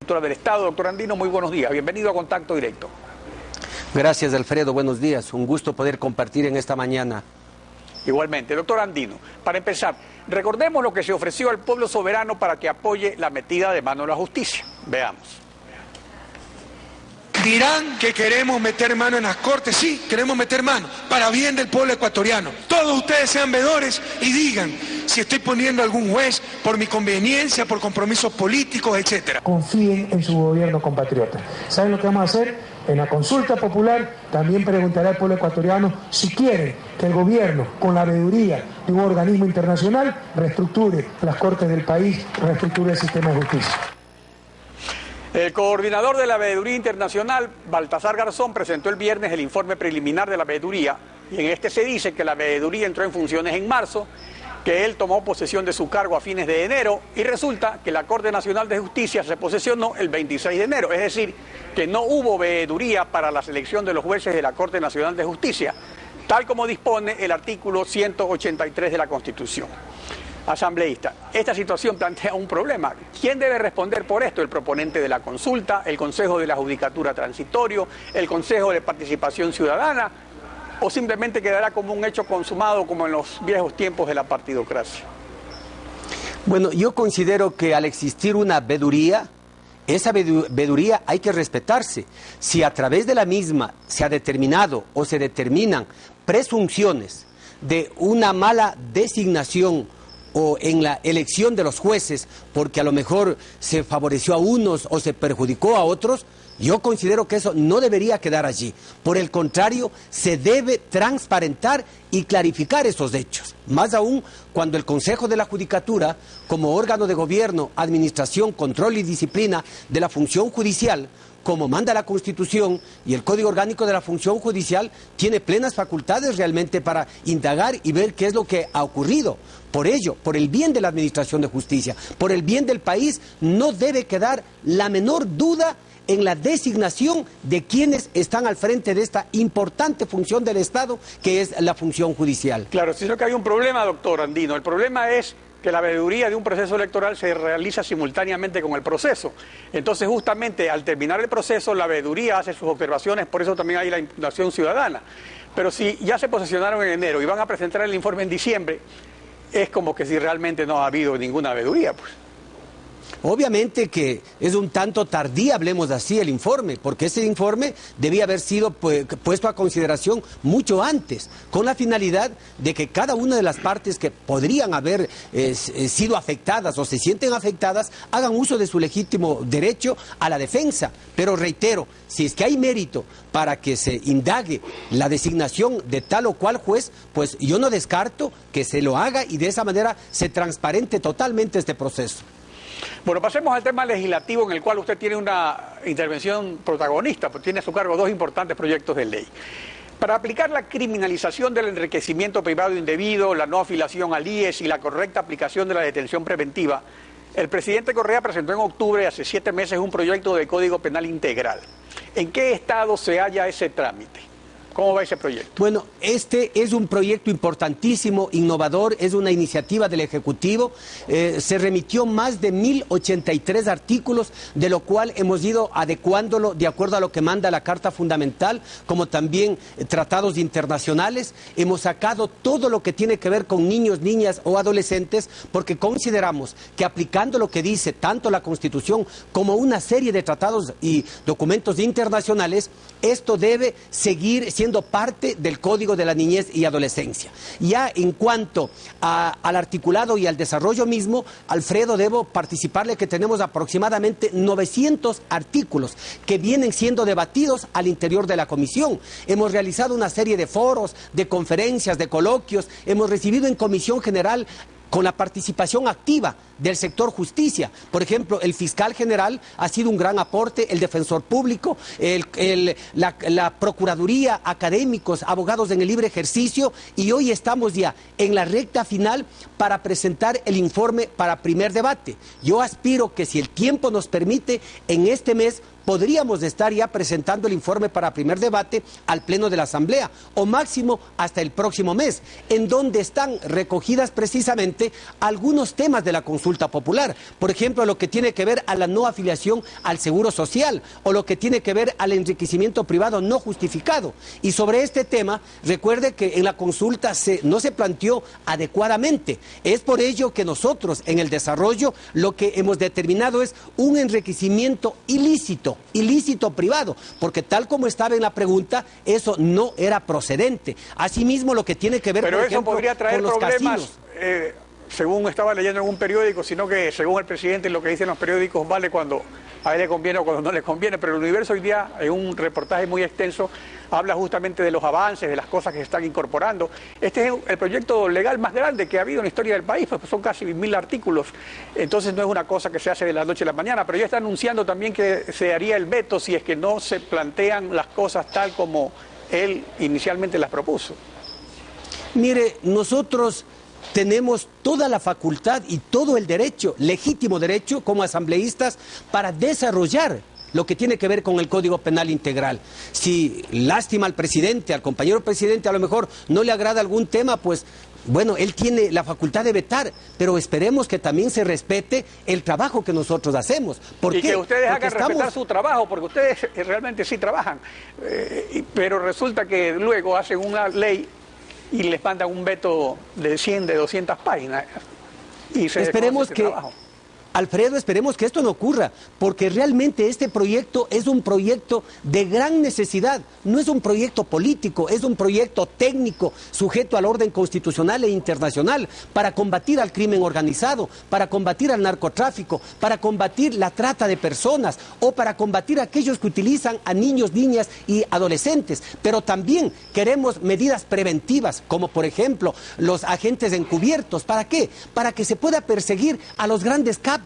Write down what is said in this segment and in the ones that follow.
Del Estado, doctor Andino, muy buenos días. Bienvenido a Contacto Directo. Gracias, Alfredo. Buenos días. Un gusto poder compartir en esta mañana. Igualmente. Doctor Andino, para empezar, recordemos lo que se ofreció al pueblo soberano para que apoye la metida de mano a la justicia. Veamos. Dirán que queremos meter mano en las cortes. Sí, queremos meter mano para bien del pueblo ecuatoriano. Todos ustedes sean veedores y digan si estoy poniendo a algún juez por mi conveniencia, por compromisos políticos, etc. Confíen en su gobierno, compatriotas. ¿Saben lo que vamos a hacer? En la consulta popular también preguntará al pueblo ecuatoriano si quiere que el gobierno, con la veeduría de un organismo internacional, reestructure las cortes del país, reestructure el sistema de justicia. El coordinador de la Veeduría Internacional, Baltasar Garzón, presentó el viernes el informe preliminar de la veeduría y en este se dice que la veeduría entró en funciones en marzo, que él tomó posesión de su cargo a fines de enero y resulta que la Corte Nacional de Justicia se posesionó el 26 de enero, es decir, que no hubo veeduría para la selección de los jueces de la Corte Nacional de Justicia, tal como dispone el artículo 183 de la Constitución. Asambleísta, esta situación plantea un problema. ¿Quién debe responder por esto? ¿El proponente de la consulta, el Consejo de la Judicatura Transitorio, el Consejo de Participación Ciudadana, o simplemente quedará como un hecho consumado como en los viejos tiempos de la partidocracia? Bueno, yo considero que al existir una veeduría, esa veeduría hay que respetarse. Si a través de la misma se ha determinado o se determinan presunciones de una mala designación o en la elección de los jueces, porque a lo mejor se favoreció a unos o se perjudicó a otros, yo considero que eso no debería quedar allí. Por el contrario, se debe transparentar y clarificar esos hechos. Más aún cuando el Consejo de la Judicatura, como órgano de gobierno, administración, control y disciplina de la función judicial, como manda la Constitución y el Código Orgánico de la Función Judicial, tiene plenas facultades realmente para indagar y ver qué es lo que ha ocurrido. Por ello, por el bien de la Administración de Justicia, por el bien del país, no debe quedar la menor duda en la designación de quienes están al frente de esta importante función del Estado, que es la función judicial. Claro, sino que hay un problema, doctor Andino. El problema es que la veeduría de un proceso electoral se realiza simultáneamente con el proceso. Entonces, justamente, al terminar el proceso, la veeduría hace sus observaciones, por eso también hay la impugnación ciudadana. Pero si ya se posesionaron en enero y van a presentar el informe en diciembre, es como que si realmente no ha habido ninguna veeduría, pues. Obviamente que es un tanto tardía, hablemos así, el informe, porque ese informe debía haber sido puesto a consideración mucho antes, con la finalidad de que cada una de las partes que podrían haber sido afectadas o se sienten afectadas, hagan uso de su legítimo derecho a la defensa. Pero reitero, si es que hay mérito para que se indague la designación de tal o cual juez, pues yo no descarto que se lo haga y de esa manera se transparente totalmente este proceso. Bueno, pasemos al tema legislativo en el cual usted tiene una intervención protagonista, pues tiene a su cargo dos importantes proyectos de ley. Para aplicar la criminalización del enriquecimiento privado indebido, la no afiliación al IES y la correcta aplicación de la detención preventiva, el presidente Correa presentó en octubre, hace 7 meses, un proyecto de Código Penal integral. ¿En qué estado se halla ese trámite? ¿Cómo va ese proyecto? Bueno, este es un proyecto importantísimo, innovador, es una iniciativa del Ejecutivo. Se remitió más de 1083 artículos, de lo cual hemos ido adecuándolo de acuerdo a lo que manda la Carta Fundamental, como también tratados internacionales. Hemos sacado todo lo que tiene que ver con niños, niñas o adolescentes, porque consideramos que aplicando lo que dice tanto la Constitución como una serie de tratados y documentos internacionales, esto debe seguir siendo parte del Código de la Niñez y Adolescencia. Ya en cuanto al articulado y al desarrollo mismo, Alfredo, debo participarle que tenemos aproximadamente 900 artículos que vienen siendo debatidos al interior de la Comisión. Hemos realizado una serie de foros, de conferencias, de coloquios, hemos recibido en Comisión General con la participación activa del sector justicia. Por ejemplo, el fiscal general ha sido un gran aporte, el defensor público, la procuraduría, académicos, abogados en el libre ejercicio, y hoy estamos ya en la recta final para presentar el informe para primer debate. Yo aspiro que, si el tiempo nos permite, en este mes podríamos estar ya presentando el informe para primer debate al Pleno de la Asamblea, o máximo hasta el próximo mes, en donde están recogidas precisamente algunos temas de la consulta popular. Por ejemplo, lo que tiene que ver a la no afiliación al Seguro Social, o lo que tiene que ver al enriquecimiento privado no justificado. Y sobre este tema, recuerde que en la consulta no se planteó adecuadamente. Es por ello que nosotros en el desarrollo lo que hemos determinado es un enriquecimiento ilícito privado, porque tal como estaba en la pregunta, eso no era procedente. Asimismo, lo que tiene que ver, pero por eso ejemplo, podría traer con los problemas, casinos. según estaba leyendo en un periódico, sino que según el presidente lo que dicen los periódicos vale cuando a él le conviene o cuando no le conviene, pero el Universo hoy día, en un reportaje muy extenso, habla justamente de los avances, de las cosas que se están incorporando. Este es el proyecto legal más grande que ha habido en la historia del país, pues son casi 1000 artículos, entonces no es una cosa que se hace de la noche a la mañana, pero ya está anunciando también que se haría el veto si es que no se plantean las cosas tal como él inicialmente las propuso. Mire, nosotros tenemos toda la facultad y todo el derecho, legítimo derecho, como asambleístas, para desarrollar lo que tiene que ver con el Código Penal Integral. Si lástima al presidente, al compañero presidente, a lo mejor no le agrada algún tema, pues bueno, él tiene la facultad de vetar, pero esperemos que también se respete el trabajo que nosotros hacemos. ¿Por y qué? Que ustedes Porque hagan respetar su trabajo, porque ustedes realmente sí trabajan, pero resulta que luego hacen una ley y les mandan un veto de 100, de 200 páginas. Y se esperemos que, trabajo. Alfredo, esperemos que esto no ocurra, porque realmente este proyecto es un proyecto de gran necesidad, no es un proyecto político, es un proyecto técnico, sujeto al orden constitucional e internacional, para combatir al crimen organizado, para combatir al narcotráfico, para combatir la trata de personas, o para combatir a aquellos que utilizan a niños, niñas y adolescentes. Pero también queremos medidas preventivas, como por ejemplo los agentes encubiertos. ¿Para qué? Para que se pueda perseguir a los grandes capos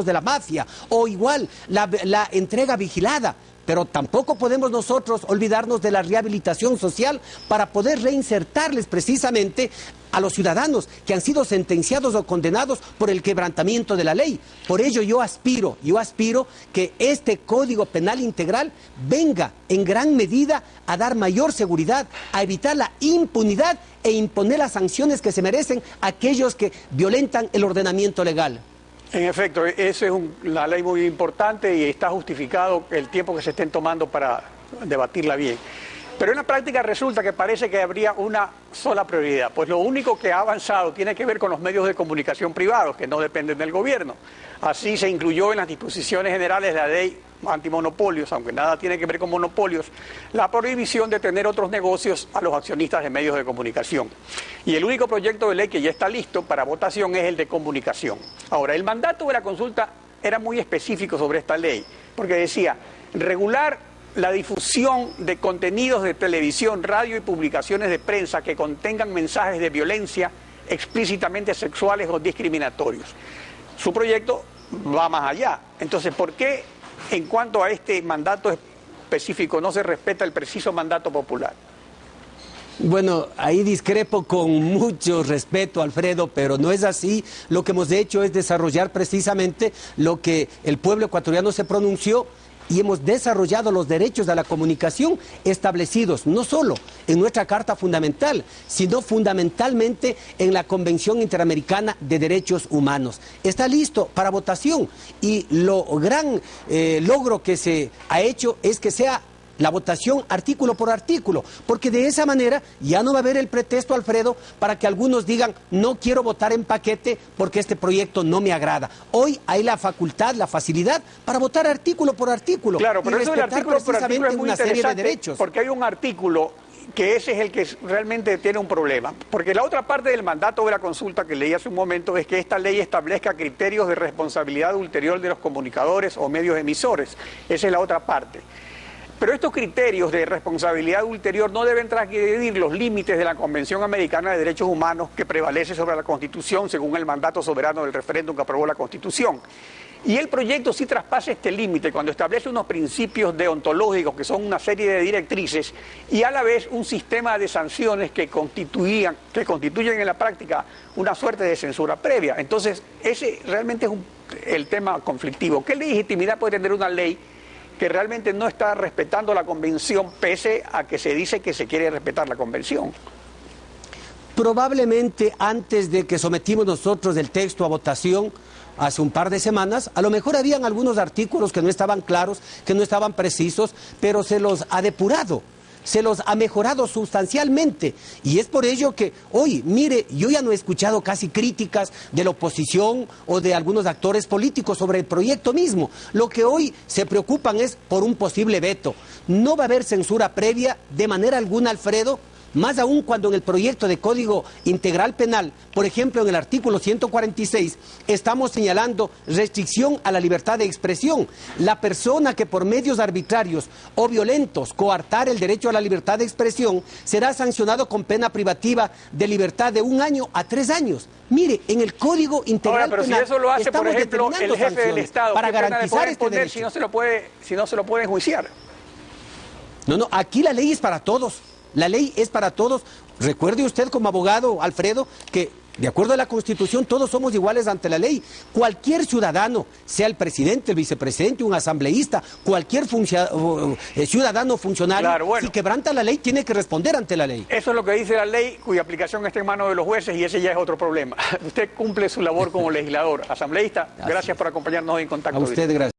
de la mafia, o igual la entrega vigilada. Pero tampoco podemos nosotros olvidarnos de la rehabilitación social para poder reinsertarles precisamente a los ciudadanos que han sido sentenciados o condenados por el quebrantamiento de la ley. Por ello yo aspiro que este Código Penal Integral venga en gran medida a dar mayor seguridad, a evitar la impunidad e imponer las sanciones que se merecen a aquellos que violentan el ordenamiento legal. En efecto, esa es una ley muy importante y está justificado el tiempo que se estén tomando para debatirla bien. Pero en la práctica resulta que parece que habría una sola prioridad, pues lo único que ha avanzado tiene que ver con los medios de comunicación privados, que no dependen del gobierno. Así se incluyó en las disposiciones generales de la ley antimonopolios, aunque nada tiene que ver con monopolios, la prohibición de tener otros negocios a los accionistas de medios de comunicación. Y el único proyecto de ley que ya está listo para votación es el de comunicación. Ahora, el mandato de la consulta era muy específico sobre esta ley, porque decía regular la difusión de contenidos de televisión, radio y publicaciones de prensa que contengan mensajes de violencia explícitamente sexuales o discriminatorios. Su proyecto va más allá. Entonces, ¿por qué en cuanto a este mandato específico no se respeta el preciso mandato popular? Bueno, ahí discrepo con mucho respeto, Alfredo, pero no es así. Lo que hemos hecho es desarrollar precisamente lo que el pueblo ecuatoriano se pronunció, y hemos desarrollado los derechos a la comunicación establecidos no solo en nuestra Carta Fundamental, sino fundamentalmente en la Convención Interamericana de Derechos Humanos. Está listo para votación, y lo gran logro que se ha hecho es que sea la votación artículo por artículo, porque de esa manera ya no va a haber el pretexto, Alfredo, para que algunos digan no quiero votar en paquete porque este proyecto no me agrada. Hoy hay la facultad, la facilidad para votar artículo por artículo. Claro, pero eso del artículo por artículo es muy una serie de interesante, derechos. porque hay un artículo que ese es el que realmente tiene un problema, porque la otra parte del mandato de la consulta que leí hace un momento es que esta ley establezca criterios de responsabilidad ulterior de los comunicadores o medios emisores. Esa es la otra parte. Pero estos criterios de responsabilidad ulterior no deben transgredir los límites de la Convención Americana de Derechos Humanos que prevalece sobre la Constitución según el mandato soberano del referéndum que aprobó la Constitución. Y el proyecto sí traspasa este límite cuando establece unos principios deontológicos que son una serie de directrices y a la vez un sistema de sanciones que constituyen en la práctica una suerte de censura previa. Entonces, ese realmente es un el tema conflictivo. ¿Qué legitimidad puede tener una ley que realmente no está respetando la convención, pese a que se dice que se quiere respetar la convención? Probablemente antes de que sometimos nosotros el texto a votación, hace un par de semanas, a lo mejor habían algunos artículos que no estaban claros, que no estaban precisos, pero se los ha depurado, se los ha mejorado sustancialmente. Y es por ello que hoy, mire, yo ya no he escuchado casi críticas de la oposición o de algunos actores políticos sobre el proyecto mismo. Lo que hoy se preocupan es por un posible veto. No va a haber censura previa de manera alguna, Alfredo. Más aún cuando en el proyecto de Código Integral Penal, por ejemplo en el artículo 146, estamos señalando restricción a la libertad de expresión. La persona que por medios arbitrarios o violentos coartar el derecho a la libertad de expresión será sancionado con pena privativa de libertad de 1 año a 3 años. Mire, en el Código Integral Penal, Penal si eso lo hace, por ejemplo, el jefe del Estado, para ¿qué pena garantizar le pueden poner si no se lo puede enjuiciar? No, aquí la ley es para todos. La ley es para todos. Recuerde usted como abogado, Alfredo, que de acuerdo a la Constitución todos somos iguales ante la ley. Cualquier ciudadano, sea el presidente, el vicepresidente, un asambleísta, cualquier ciudadano funcionario, claro, bueno, si quebranta la ley tiene que responder ante la ley. Eso es lo que dice la ley, cuya aplicación está en manos de los jueces, y ese ya es otro problema. Usted cumple su labor como legislador. Asambleísta, gracias por acompañarnos hoy en Contacto A usted, Directo. gracias.